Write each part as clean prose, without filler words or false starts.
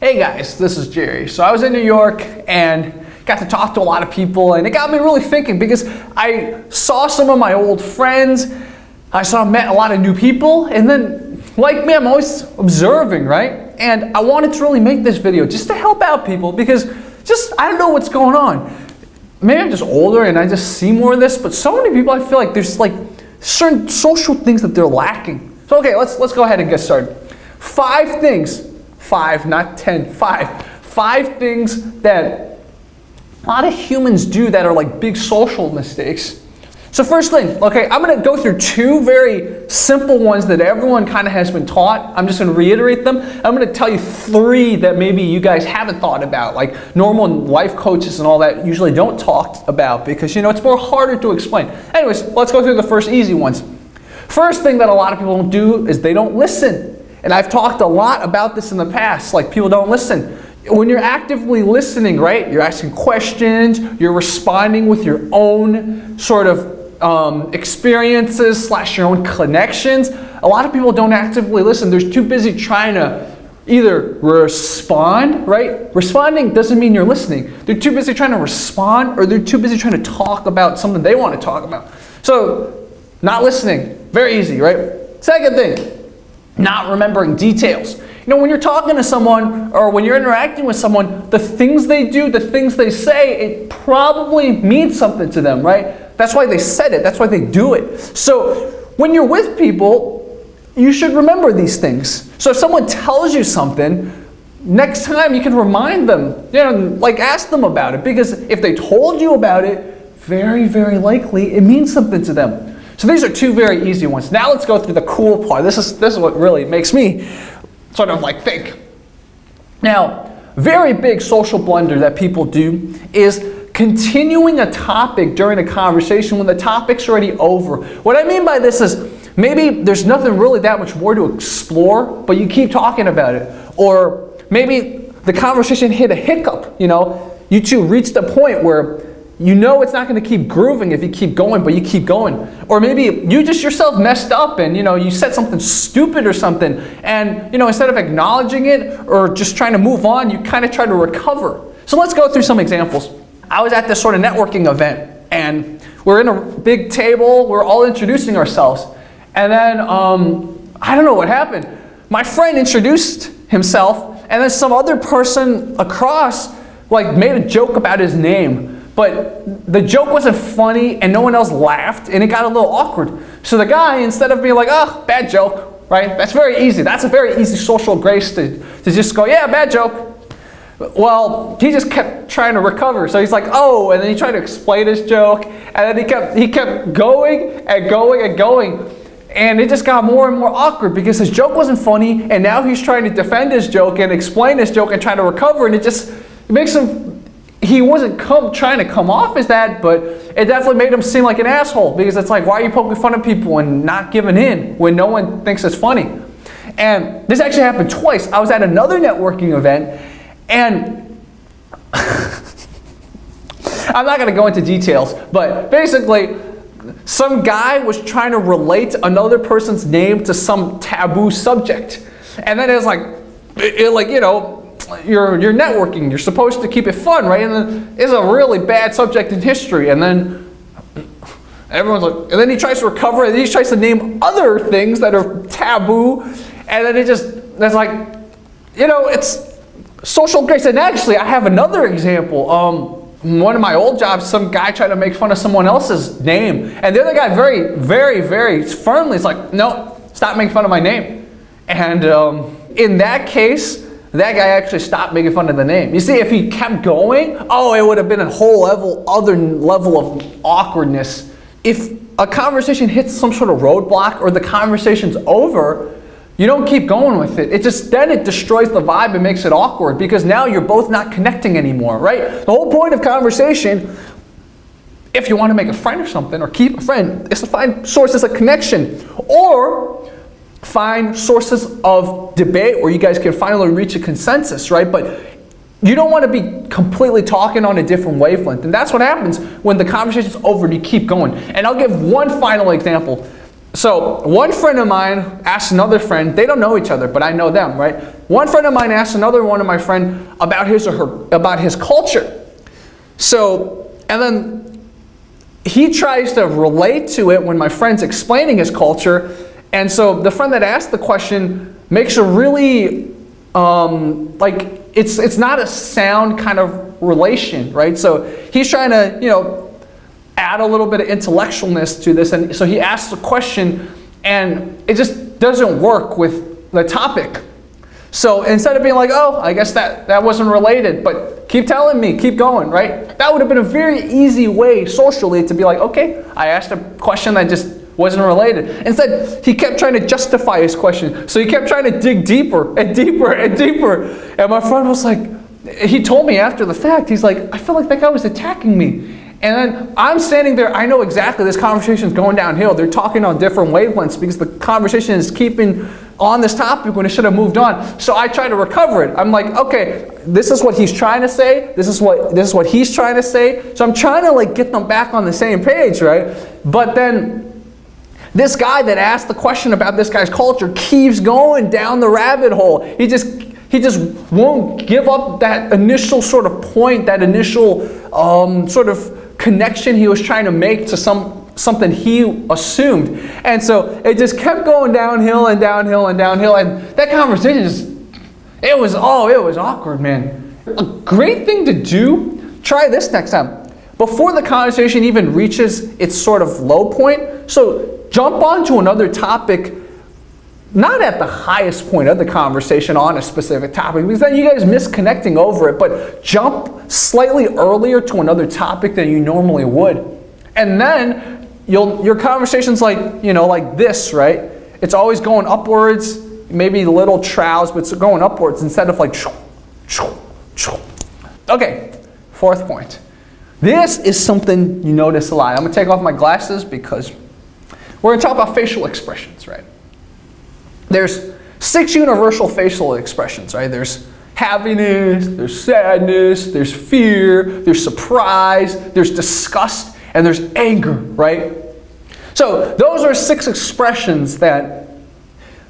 Hey guys, this is Jerry. So I was in New York and got to talk to a lot of people, and it got me really thinking because I saw some of my old friends, met a lot of new people, and then like me, I'm always observing, right? And I wanted to really make this video just to help out people because I don't know what's going on. Maybe I'm just older and I just see more of this, but so many people I feel like there's like certain social things that they're lacking. So okay, let's go ahead and get started. 5 things. 5, not 10, 5. 5 things that a lot of humans do that are like big social mistakes. So first thing, okay, I'm going to go through 2 very simple ones that everyone kind of has been taught. I'm just going to reiterate them. I'm going to tell you 3 that maybe you guys haven't thought about, like normal life coaches and all that usually don't talk about because, you know, it's more harder to explain. Anyways, let's go through the first easy ones. First thing that a lot of people don't do is they don't listen. And I've talked a lot about this in the past, like people don't listen. When you're actively listening, right, you're asking questions, you're responding with your own sort of experiences / your own connections. A lot of people don't actively listen. They're too busy trying to either respond, right? Responding doesn't mean you're listening. They're too busy trying to respond, or they're too busy trying to talk about something they want to talk about. So, not listening, very easy, right? Second thing, not remembering details. You know, when you're talking to someone or when you're interacting with someone, the things they do, the things they say, it probably means something to them, right? That's why they said it. That's why they do it. So when you're with people, you should remember these things. So if someone tells you something, next time you can remind them, you know, like ask them about it. Because if they told you about it, very, very likely it means something to them. So these are 2 very easy ones. Now let's go through the cool part. This is what really makes me sort of like think. Now, very big social blunder that people do is continuing a topic during a conversation when the topic's already over. What I mean by this is maybe there's nothing really that much more to explore, but you keep talking about it. Or maybe the conversation hit a hiccup, you know. You 2 reached a point where you know it's not going to keep grooving if you keep going, but you keep going. Or maybe you just yourself messed up and, you know, you said something stupid or something. And, you know, instead of acknowledging it or just trying to move on, you kind of try to recover. So let's go through some examples. I was at this sort of networking event and we're in a big table. We're all introducing ourselves. And then, I don't know what happened. My friend introduced himself and then some other person across like made a joke about his name. But the joke wasn't funny and no one else laughed and it got a little awkward. So the guy, instead of being like, oh, bad joke, right? That's very easy. That's a very easy social grace to just go, yeah, bad joke. Well, he just kept trying to recover. So he's like, oh, and then he tried to explain his joke. And then he kept going and going and going. And it just got more and more awkward because his joke wasn't funny. And now he's trying to defend his joke and explain his joke and trying to recover. And it makes him... He wasn't trying to come off as that, but it definitely made him seem like an asshole because it's like, why are you poking fun of people and not giving in when no one thinks it's funny? And this actually happened twice. I was at another networking event and I'm not going to go into details, but basically some guy was trying to relate another person's name to some taboo subject. And then it was like, you know, you're networking, you're supposed to keep it fun, right? And then it's a really bad subject in history, and then everyone's like, and then he tries to recover, and then he tries to name other things that are taboo, and then it's like, you know, it's social grace. And actually, I have another example. One of my old jobs, some guy tried to make fun of someone else's name, and the other guy very, very, very firmly is like, no, stop making fun of my name. And in that case, that guy actually stopped making fun of the name. You see, if he kept going, oh, it would have been a whole other level of awkwardness. If a conversation hits some sort of roadblock or the conversation's over, you don't keep going with it. Then it destroys the vibe and makes it awkward because now you're both not connecting anymore, right? The whole point of conversation, if you want to make a friend or something or keep a friend, is to find sources of connection or find sources of debate where you guys can finally reach a consensus, right? But you don't want to be completely talking on a different wavelength. And that's what happens when the conversation's over and you keep going. And I'll give one final example. So one friend of mine asked another friend, they don't know each other, but I know them, right? one friend of mine asked another one of my friend about his culture. So, and then he tries to relate to it when my friend's explaining his culture. And so the friend that asked the question makes a really, like, it's not a sound kind of relation, right? So he's trying to, you know, add a little bit of intellectualness to this. And so he asks a question and it just doesn't work with the topic. So instead of being like, oh, I guess that wasn't related, but keep telling me, keep going, right? That would have been a very easy way socially to be like, okay, I asked a question that just wasn't related. Instead, he kept trying to justify his question. So he kept trying to dig deeper and deeper and deeper. And my friend was like, he told me after the fact, he's like, I feel like that guy was attacking me. And then I'm standing there, I know exactly this conversation is going downhill. They're talking on different wavelengths because the conversation is keeping on this topic when it should have moved on. So I try to recover it. I'm like, okay, this is what he's trying to say. This is what he's trying to say. So I'm trying to like get them back on the same page, right? But then this guy that asked the question about this guy's culture keeps going down the rabbit hole. He just won't give up that initial sort of point, that initial sort of connection he was trying to make to something he assumed. And so it just kept going downhill and downhill and downhill. And that conversation it was awkward, man. A great thing to do, try this next time. Before the conversation even reaches its sort of low point, so jump onto another topic, not at the highest point of the conversation on a specific topic, because then you guys miss connecting over it, but jump slightly earlier to another topic than you normally would. And then your conversation's like, you know, like this, right? It's always going upwards, maybe little troughs, but it's going upwards instead of like, okay, fourth point. This is something you notice a lot. I'm gonna take off my glasses because we're gonna talk about facial expressions, right? There's 6 universal facial expressions, right? There's happiness, there's sadness, there's fear, there's surprise, there's disgust, and there's anger, right? So those are 6 expressions that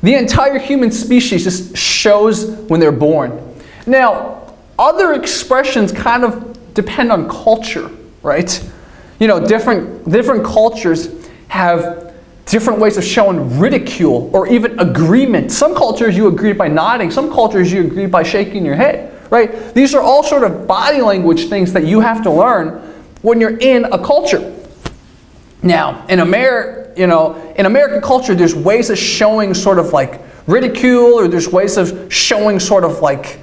the entire human species just shows when they're born. Now, other expressions kind of depend on culture, right? You know, different cultures have different ways of showing ridicule or even agreement. Some cultures you agree by nodding, some cultures you agree by shaking your head, right? These are all sort of body language things that you have to learn when you're in a culture. Now, in American culture, there's ways of showing sort of like ridicule, or there's ways of showing sort of like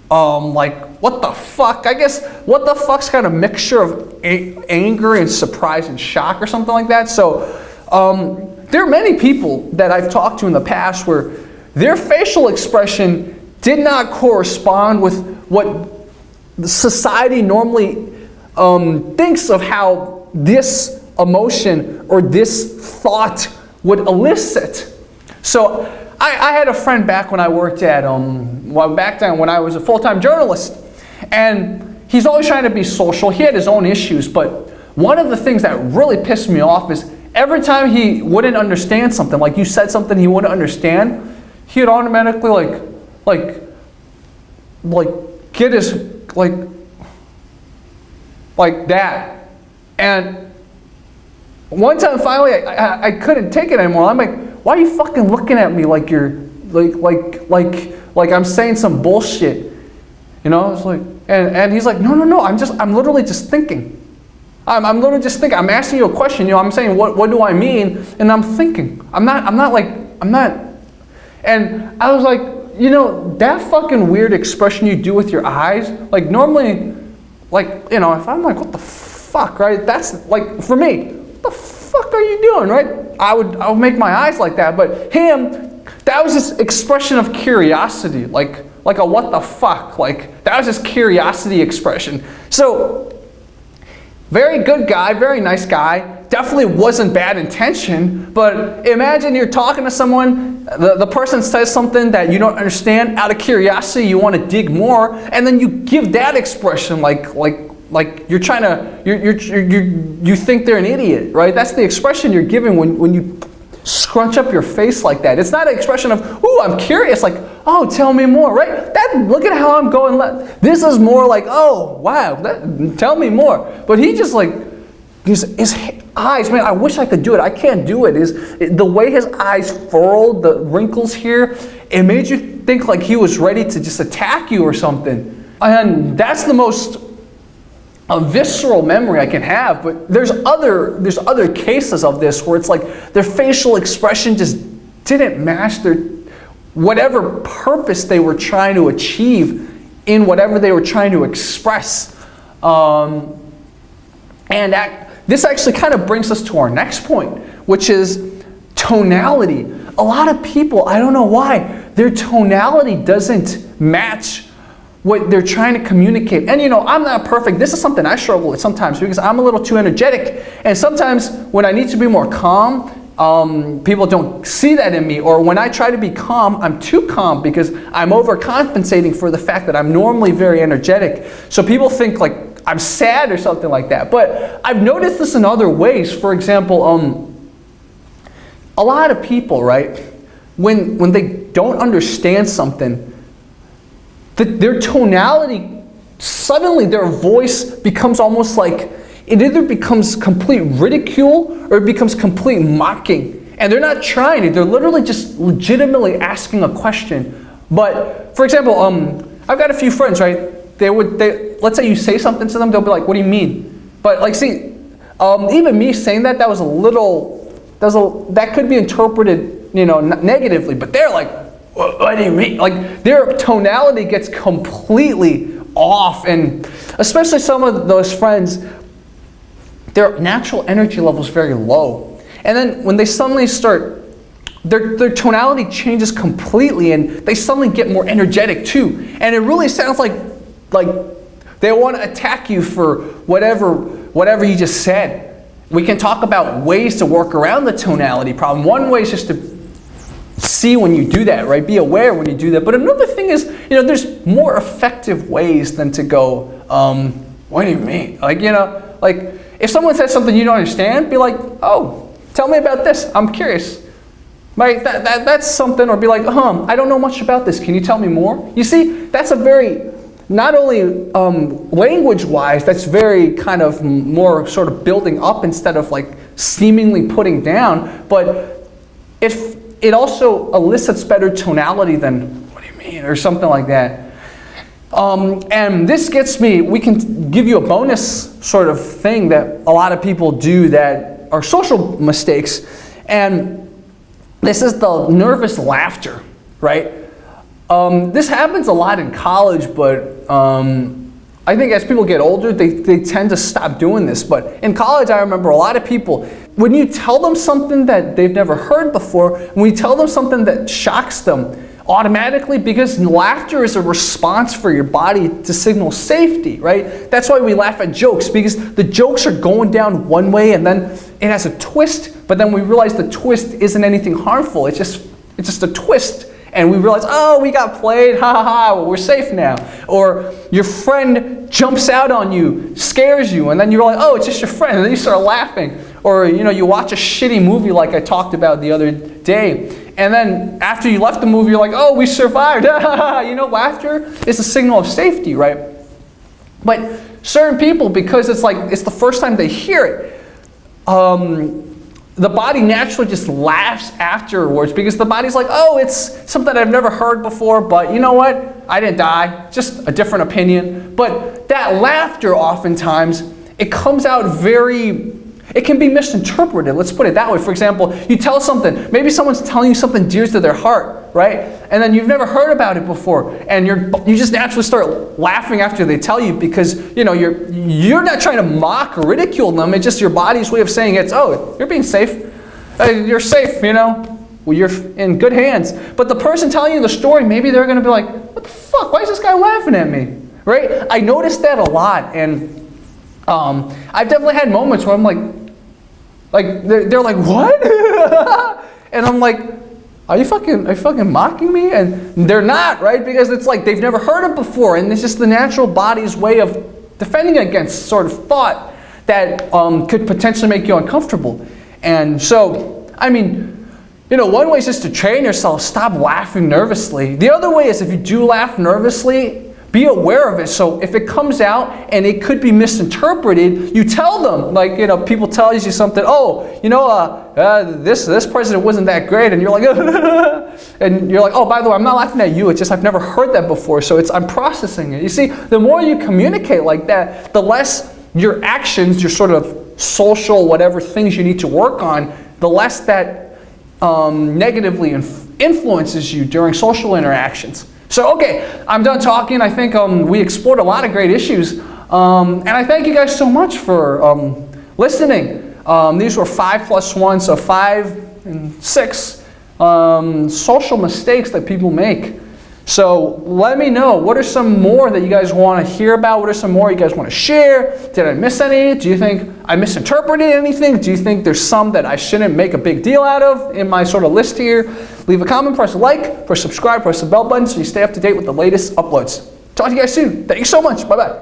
what the fuck? I guess what the fuck's kind of mixture of anger and surprise and shock or something like that. So there are many people that I've talked to in the past where their facial expression did not correspond with what society normally thinks of how this emotion or this thought would elicit. So I had a friend back when I worked at, back then when I was a full-time journalist, and he's always trying to be social. He had his own issues, but one of the things that really pissed me off is every time he wouldn't understand something, like you said something he wouldn't understand, he would automatically like get his like that. And one time finally I couldn't take it anymore. I'm like, why are you fucking looking at me like you're like I'm saying some bullshit? You know, it's like, and he's like, no, I'm literally just thinking. I'm literally just thinking. I'm asking you a question. You know, I'm saying, what do I mean? And I'm thinking. I'm not. And I was like, you know, that fucking weird expression you do with your eyes. Like normally, like, you know, if I'm like, what the fuck, right? That's like, for me, what the fuck are you doing, right? I would make my eyes like that. But him, that was this expression of curiosity, like a what the fuck, like that was his curiosity expression. So. Very good guy, very nice guy. Definitely wasn't bad intention, but imagine you're talking to someone, the person says something that you don't understand. Out of curiosity, you want to dig more, and then you give that expression like you're trying to, you think they're an idiot, right? That's the expression you're giving when scrunch up your face like that. It's not an expression of, ooh, I'm curious, like, oh, tell me more, right? Look at how I'm going. This is more like, oh, wow, tell me more. But he just like, his eyes, man, I wish I could do it. I can't do it. The way his eyes furrowed, the wrinkles here, it made you think like he was ready to just attack you or something. And that's the most visceral memory I can have. But there's other cases of this where it's like their facial expression just didn't match their whatever purpose they were trying to achieve in whatever they were trying to express. This actually kind of brings us to our next point, which is tonality. A lot of people, I don't know why, their tonality doesn't match what they're trying to communicate. And I'm not perfect. This is something I struggle with sometimes because I'm a little too energetic. And sometimes when I need to be more calm, people don't see that in me. Or when I try to be calm, I'm too calm because I'm overcompensating for the fact that I'm normally very energetic. So people think like I'm sad or something like that. But I've noticed this in other ways. For example, a lot of people, right, when they don't understand something, their tonality, suddenly their voice becomes almost like, it either becomes complete ridicule or it becomes complete mocking. And they're not trying it, they're literally just legitimately asking a question. But, for example, I've got a few friends, right? Let's say you say something to them, they'll be like, what do you mean? But like, see, even me saying that could be interpreted, negatively, but they're like, what do you mean? Like, their tonality gets completely off, and especially some of those friends, their natural energy level is very low. And then when they suddenly start, their tonality changes completely, and they suddenly get more energetic too. And it really sounds like they want to attack you for whatever you just said. We can talk about ways to work around the tonality problem. One way is just to see when you do that, right? Be aware when you do that. But another thing is, there's more effective ways than to go, what do you mean? Like if someone says something you don't understand, be like, oh, tell me about this. I'm curious. Right? That's something. Or be like, I don't know much about this. Can you tell me more? You see, that's a very, not only language-wise, that's very kind of more sort of building up instead of like seemingly putting down, but it also elicits better tonality than, what do you mean? Or something like that. And this gets me, we can give you a bonus sort of thing that a lot of people do that are social mistakes. And this is the nervous laughter, right? This happens a lot in college, but I think as people get older, they tend to stop doing this. But in college, I remember a lot of people, when you tell them something that they've never heard before, when you tell them something that shocks them automatically, because laughter is a response for your body to signal safety, right? That's why we laugh at jokes, because the jokes are going down one way and then it has a twist, but then we realize the twist isn't anything harmful. It's just a twist. And we realize, oh, we got played, ha ha ha, well, we're safe now. Or your friend jumps out on you, scares you, and then you're like, oh, it's just your friend, and then you start laughing. Or you watch a shitty movie like I talked about the other day, and then after you left the movie, you're like, oh, we survived, laughter is a signal of safety, right? But certain people, because it's the first time they hear it, the body naturally just laughs afterwards because the body's like, oh, it's something I've never heard before, but you know what? I didn't die, just a different opinion. But that laughter oftentimes, it comes out it can be misinterpreted. Let's put it that way. For example, you tell something, maybe someone's telling you something dear to their heart, right? And then you've never heard about it before, and you just naturally start laughing after they tell you because you're not trying to mock or ridicule them. It's just your body's way of saying you're being safe. You're safe, Well, you're in good hands. But the person telling you the story, maybe they're going to be like, what the fuck? Why is this guy laughing at me? Right? I noticed that a lot, and I've definitely had moments where I'm like they're like, what? And I'm like, are you fucking mocking me? And they're not, right? Because it's like they've never heard it before, and it's just the natural body's way of defending against sort of thought that could potentially make you uncomfortable. And so, I mean, one way is just to train yourself, stop laughing nervously. The other way is if you do laugh nervously, be aware of it. So if it comes out and it could be misinterpreted, you tell them. Like, people tell you something, this president wasn't that great, and you're like, and you're like, oh, by the way, I'm not laughing at you, it's just I've never heard that before, so I'm processing it. You see, the more you communicate like that, the less your actions, your sort of social, whatever things you need to work on, the less that negatively influences you during social interactions. So, okay, I'm done talking. I think we explored a lot of great issues. And I thank you guys so much for listening. These were 5 plus 1, so 5 and 6 social mistakes that people make. So let me know, what are some more that you guys want to hear about? What are some more you guys want to share? Did I miss any? Do you think I misinterpreted anything? Do you think there's some that I shouldn't make a big deal out of in my sort of list here? Leave a comment, press a like, press subscribe, press the bell button so you stay up to date with the latest uploads. Talk to you guys soon. Thank you so much. Bye-bye.